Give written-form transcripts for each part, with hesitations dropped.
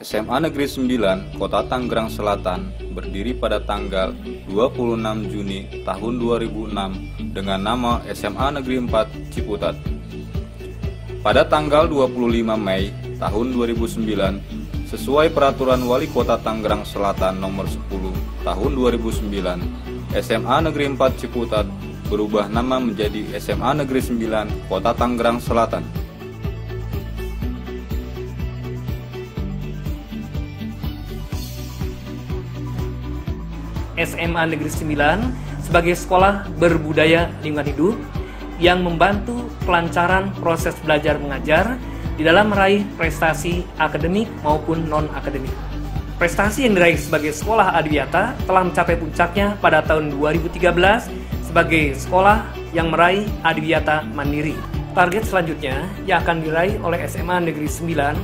SMA Negeri 9 Kota Tangerang Selatan berdiri pada tanggal 26 Juni tahun 2006 dengan nama SMA Negeri 4 Ciputat. Pada tanggal 25 Mei tahun 2009, sesuai peraturan Wali Kota Tangerang Selatan nomor 10 tahun 2009, SMA Negeri 4 Ciputat berubah nama menjadi SMA Negeri 9 Kota Tangerang Selatan. SMA Negeri 9 sebagai sekolah berbudaya lingkungan hidup yang membantu kelancaran proses belajar mengajar di dalam meraih prestasi akademik maupun non-akademik. Prestasi yang diraih sebagai sekolah adiwiyata telah mencapai puncaknya pada tahun 2013 sebagai sekolah yang meraih adiwiyata mandiri. Target selanjutnya yang akan diraih oleh SMA Negeri 9,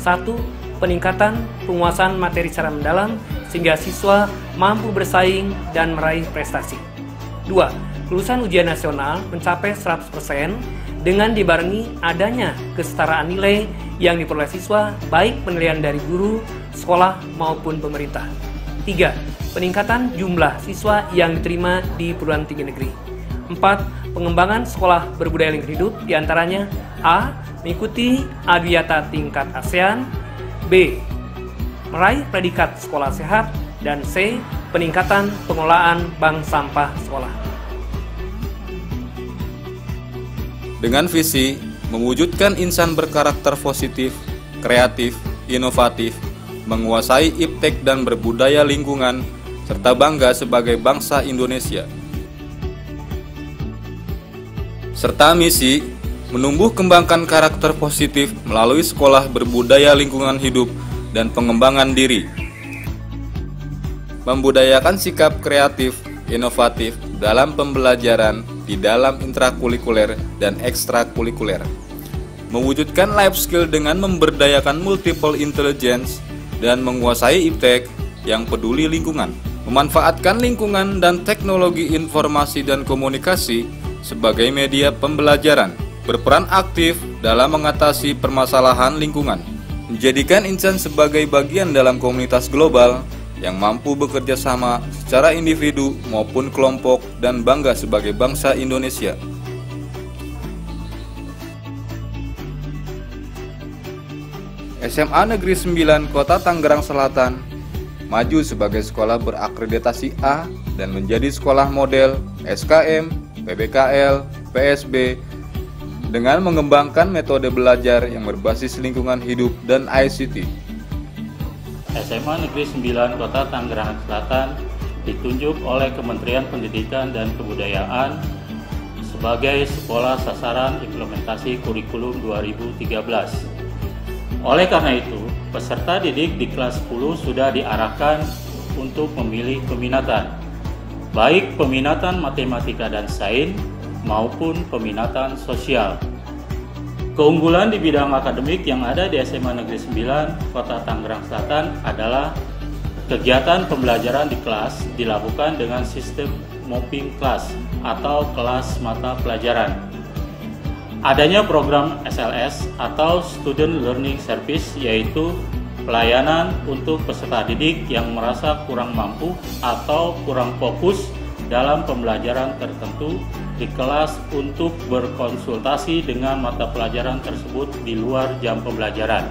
1. Peningkatan penguasaan materi secara mendalam sehingga siswa mampu bersaing dan meraih prestasi. 2. Lulusan ujian nasional mencapai 100% dengan dibarengi adanya kesetaraan nilai yang diperoleh siswa baik penilaian dari guru, sekolah maupun pemerintah. 3. Peningkatan jumlah siswa yang diterima di perguruan tinggi negeri. 4. Pengembangan sekolah berbudaya lingkungan hidup diantaranya A. Mengikuti adiwiyata tingkat ASEAN, B. Meraih predikat sekolah sehat, dan C. Peningkatan pengelolaan bank sampah sekolah. Dengan visi mewujudkan insan berkarakter positif, kreatif, inovatif, menguasai iptek dan berbudaya lingkungan, serta bangga sebagai bangsa Indonesia. Serta misi menumbuh kembangkan karakter positif melalui sekolah berbudaya lingkungan hidup dan pengembangan diri. Membudayakan sikap kreatif, inovatif dalam pembelajaran di dalam intrakurikuler dan ekstrakurikuler. Mewujudkan life skill dengan memberdayakan multiple intelligence dan menguasai iptek yang peduli lingkungan. Memanfaatkan lingkungan dan teknologi informasi dan komunikasi sebagai media pembelajaran. Berperan aktif dalam mengatasi permasalahan lingkungan. Menjadikan insan sebagai bagian dalam komunitas global yang mampu bekerja sama secara individu maupun kelompok dan bangga sebagai bangsa Indonesia. SMA Negeri 9 Kota Tangerang Selatan maju sebagai sekolah berakreditasi A dan menjadi sekolah model SKM, PBKL, PSB dengan mengembangkan metode belajar yang berbasis lingkungan hidup dan ICT. SMA Negeri 9 Kota Tangerang Selatan ditunjuk oleh Kementerian Pendidikan dan Kebudayaan sebagai sekolah sasaran implementasi kurikulum 2013. Oleh karena itu, peserta didik di kelas 10 sudah diarahkan untuk memilih peminatan, baik peminatan matematika dan sains maupun peminatan sosial. Keunggulan di bidang akademik yang ada di SMA Negeri 9 Kota Tangerang Selatan adalah kegiatan pembelajaran di kelas dilakukan dengan sistem mapping class atau kelas mata pelajaran. Adanya program SLS atau Student Learning Service, yaitu pelayanan untuk peserta didik yang merasa kurang mampu atau kurang fokus dalam pembelajaran tertentu di kelas untuk berkonsultasi dengan mata pelajaran tersebut di luar jam pembelajaran.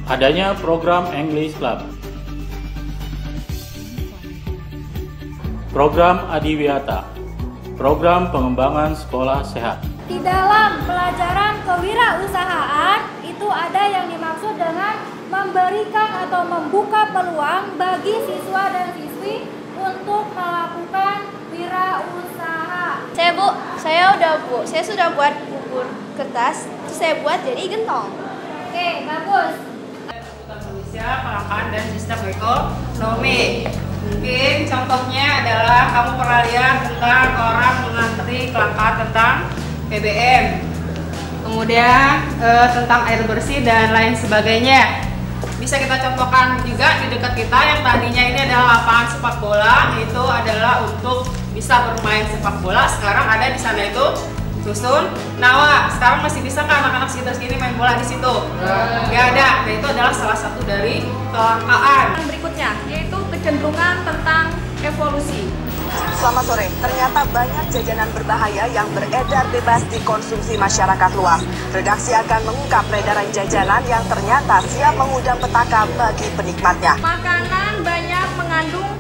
Adanya program English Club, program Adiwiyata, program pengembangan sekolah sehat. Di dalam pelajaran kewirausahaan itu ada yang dimaksud dengan memberikan atau membuka peluang bagi siswa dan siswi untuk melakukan wirausaha. Saya sudah buat bubur kertas, terus saya buat jadi gentong. Oke, bagus. sosial, kelangkaan, dan sistem ekonomi. Mungkin contohnya adalah kamu pernah lihat tentang orang mengantri kelangkaan tentang BBM, kemudian tentang air bersih dan lain sebagainya. Bisa kita contohkan juga di dekat kita yang tadinya ini adalah lapangan sepak bola, itu adalah untuk bisa bermain sepak bola. Sekarang ada di sana itu Dusun Nawa. Sekarang masih bisa kan anak-anak sekitar sini main bola di situ? Nggak ada. Nah, itu adalah salah satu dari kelangkaan. Berikutnya yaitu kecenderungan tentang evolusi. Selamat sore. Ternyata banyak jajanan berbahaya yang beredar bebas dikonsumsi masyarakat luas. Redaksi akan mengungkap peredaran jajanan yang ternyata siap mengundang petaka bagi penikmatnya. Makanan banyak mengandung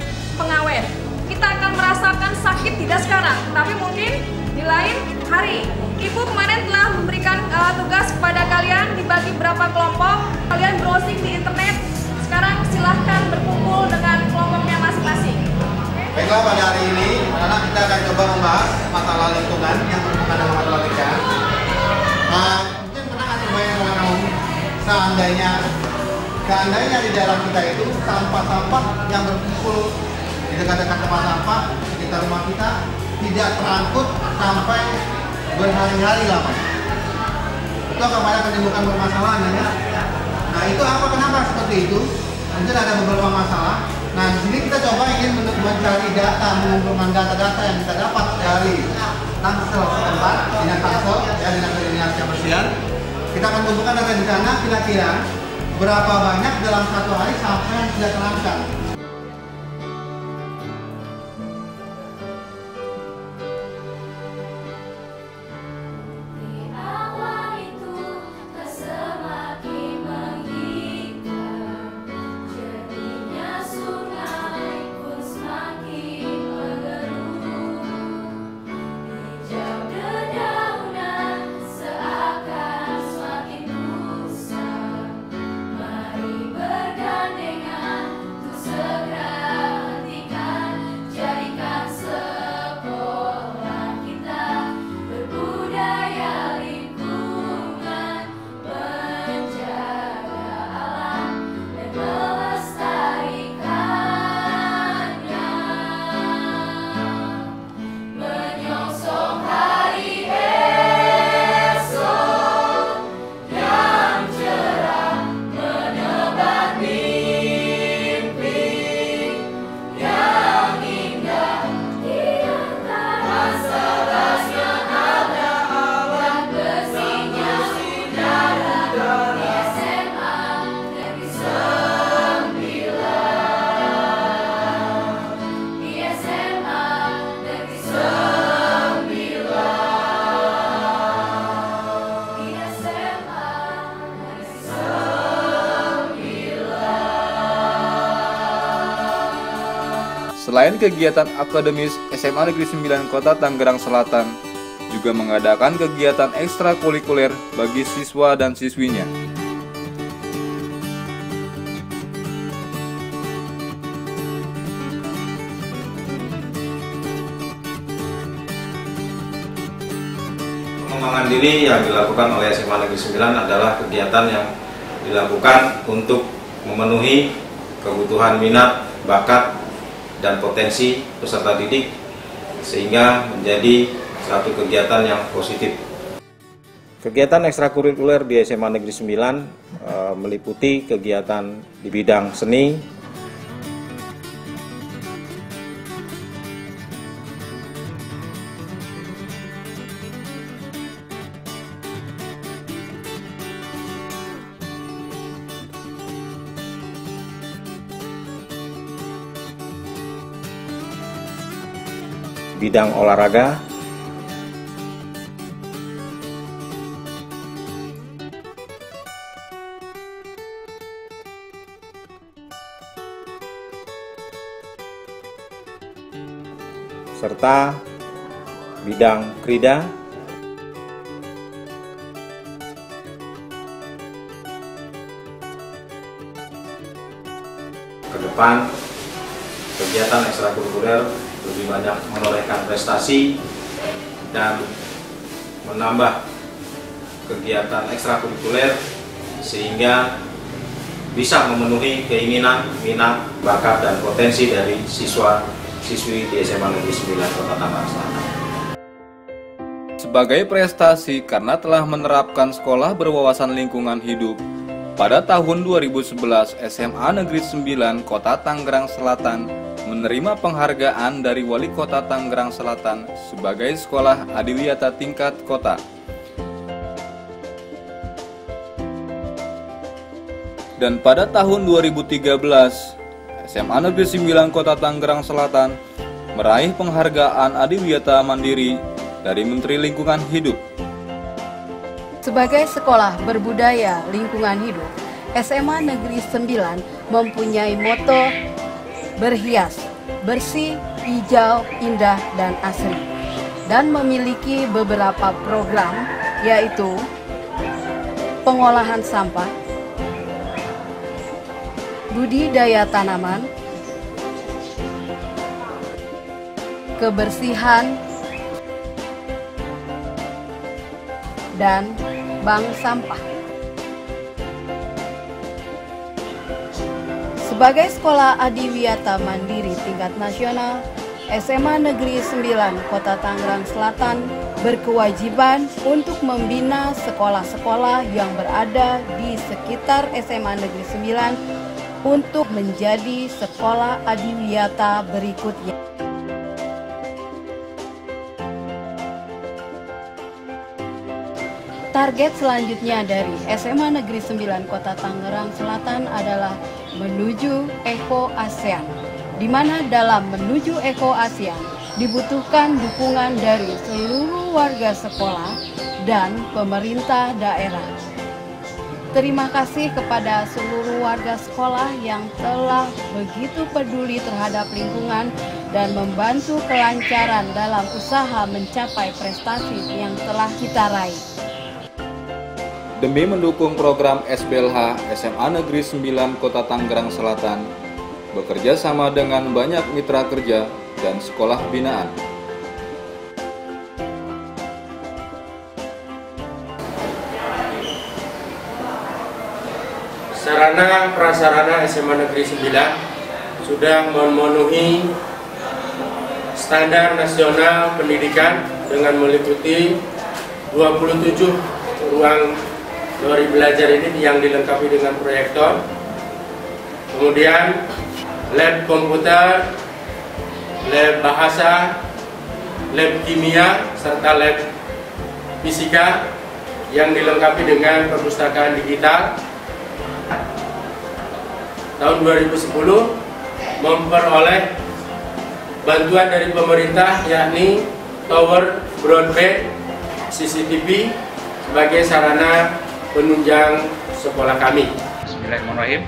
pengawet. Kita akan merasakan sakit tidak sekarang, tapi mungkin di lain hari. Ibu kemarin telah memberikan tugas kepada kalian dibagi berapa kelompok. Kalian browsing di internet. Sekarang silahkan berkumpul dengan kelompoknya masing-masing. Baiklah, pada hari ini anak-anak kita akan coba membahas masalah lingkungan yang berhubungan dengan matematika. Mungkin pernah nggak terbayang sama kamu seandainya di daerah kita itu sampah-sampah yang berkumpul di dekat-dekat tempat sampah di sekitar rumah kita tidak terangkut sampai berhari-hari lama. Itu akan banyak menimbulkan permasalahan ya. Nah, itu apa, kenapa seperti itu? Mungkin ada beberapa masalah. Nah, di sini kita coba ingin mencari data, mengumpulkan data-data yang kita dapat dari Tangsel setempat, Dinas Tangsel, ya, Dinas Koordinasi Kebersihan. Kita akan kumpulkan data di sana, kira-kira berapa banyak dalam satu hari sampah yang sudah terangkat. Selain kegiatan akademis, SMA Negeri 9 Kota Tangerang Selatan juga mengadakan kegiatan ekstrakurikuler bagi siswa dan siswinya. Pengembangan diri yang dilakukan oleh SMA Negeri 9 adalah kegiatan yang dilakukan untuk memenuhi kebutuhan minat, bakat, dan potensi peserta didik sehingga menjadi satu kegiatan yang positif. Kegiatan ekstrakurikuler di SMA Negeri 9 meliputi kegiatan di bidang seni, bidang olahraga, serta bidang krida, ke depan kegiatan ekstrakurikuler lebih banyak menorehkan prestasi dan menambah kegiatan ekstrakurikuler sehingga bisa memenuhi keinginan, minat, bakat, dan potensi dari siswa-siswi di SMA Negeri 9 Kota Tangerang Selatan. Sebagai prestasi karena telah menerapkan sekolah berwawasan lingkungan hidup, pada tahun 2011 SMA Negeri 9 Kota Tangerang Selatan menerima penghargaan dari Wali Kota Tangerang Selatan sebagai sekolah adiwiyata tingkat kota. Dan pada tahun 2013, SMA Negeri 9 Kota Tangerang Selatan meraih penghargaan adiwiyata mandiri dari Menteri Lingkungan Hidup. Sebagai sekolah berbudaya lingkungan hidup, SMA Negeri 9 mempunyai moto berhias, bersih, hijau, indah, dan asri, dan memiliki beberapa program, yaitu pengolahan sampah, budidaya tanaman, kebersihan, dan bank sampah. Sebagai sekolah adiwiyata mandiri tingkat nasional, SMA Negeri 9 Kota Tangerang Selatan berkewajiban untuk membina sekolah-sekolah yang berada di sekitar SMA Negeri 9 untuk menjadi sekolah adiwiyata berikutnya. Target selanjutnya dari SMA Negeri 9 Kota Tangerang Selatan adalah menuju Eko ASEAN, di mana dalam menuju Eko ASEAN dibutuhkan dukungan dari seluruh warga sekolah dan pemerintah daerah. Terima kasih kepada seluruh warga sekolah yang telah begitu peduli terhadap lingkungan dan membantu kelancaran dalam usaha mencapai prestasi yang telah kita raih. Demi mendukung program SBLH SMA Negeri 9 Kota Tangerang Selatan, bekerja sama dengan banyak mitra kerja dan sekolah binaan. Sarana prasarana SMA Negeri 9 sudah memenuhi standar nasional pendidikan dengan meliputi 27 ruang teori belajar ini yang dilengkapi dengan proyektor, kemudian lab komputer, lab bahasa, lab kimia, serta lab fisika yang dilengkapi dengan perpustakaan digital. Tahun 2010 memperoleh bantuan dari pemerintah, yakni tower broadband CCTV sebagai sarana penunjang sekolah kami. Bismillahirrahmanirrahim.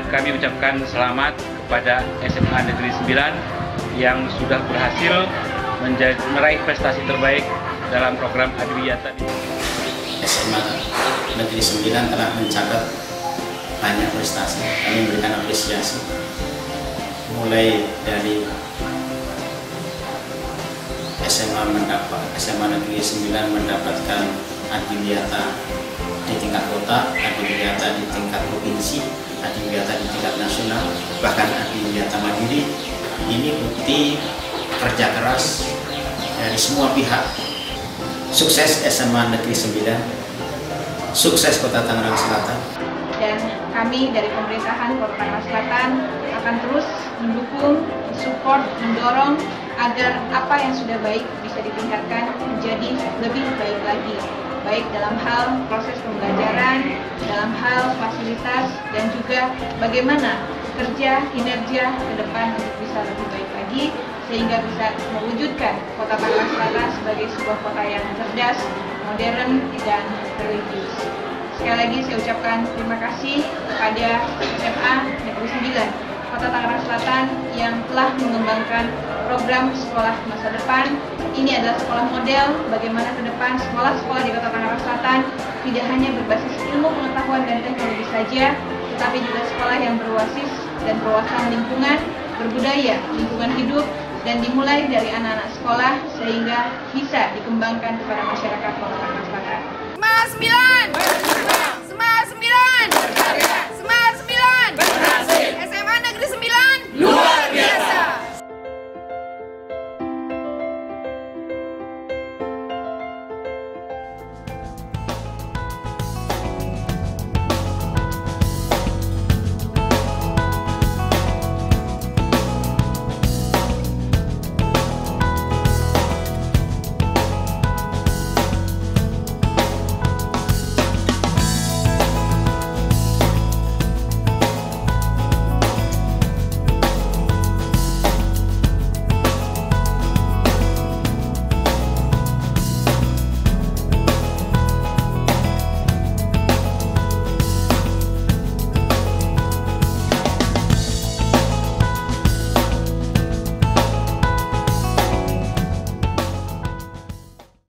Kami ucapkan selamat kepada SMA Negeri 9 yang sudah berhasil meraih prestasi terbaik dalam program adiwiyata. SMA Negeri 9 telah mencatat banyak prestasi. Kami memberikan apresiasi mulai dari SMA Negeri 9 mendapatkan adiwiyata di tingkat kota, adiwiyata di tingkat provinsi, adiwiyata di tingkat nasional, bahkan adiwiyata mandiri. Ini bukti kerja keras dari semua pihak. Sukses SMA Negeri 9, sukses Kota Tangerang Selatan. Dan kami dari pemerintahan Kota Tangerang Selatan akan terus mendukung, support, mendorong agar apa yang sudah baik bisa ditingkatkan menjadi lebih baik lagi, baik dalam hal proses pembelajaran, dalam hal fasilitas, dan juga bagaimana kerja kinerja ke depan untuk bisa lebih baik lagi, sehingga bisa mewujudkan Kota Tangerang Selatan sebagai sebuah kota yang cerdas, modern, dan religius. Sekali lagi saya ucapkan terima kasih kepada SMA Negeri 9 Kota Tangerang Selatan yang telah mengembangkan program sekolah masa depan. Ini adalah sekolah model bagaimana ke depan sekolah-sekolah di Kota Tangerang Selatan tidak hanya berbasis ilmu pengetahuan dan teknologi saja, tetapi juga sekolah yang berbasis dan berwawasan lingkungan, berbudaya, lingkungan hidup, dan dimulai dari anak-anak sekolah sehingga bisa dikembangkan kepada masyarakat Kota Tangerang Selatan. Semangat 9! Semangat 9! Semangat SMA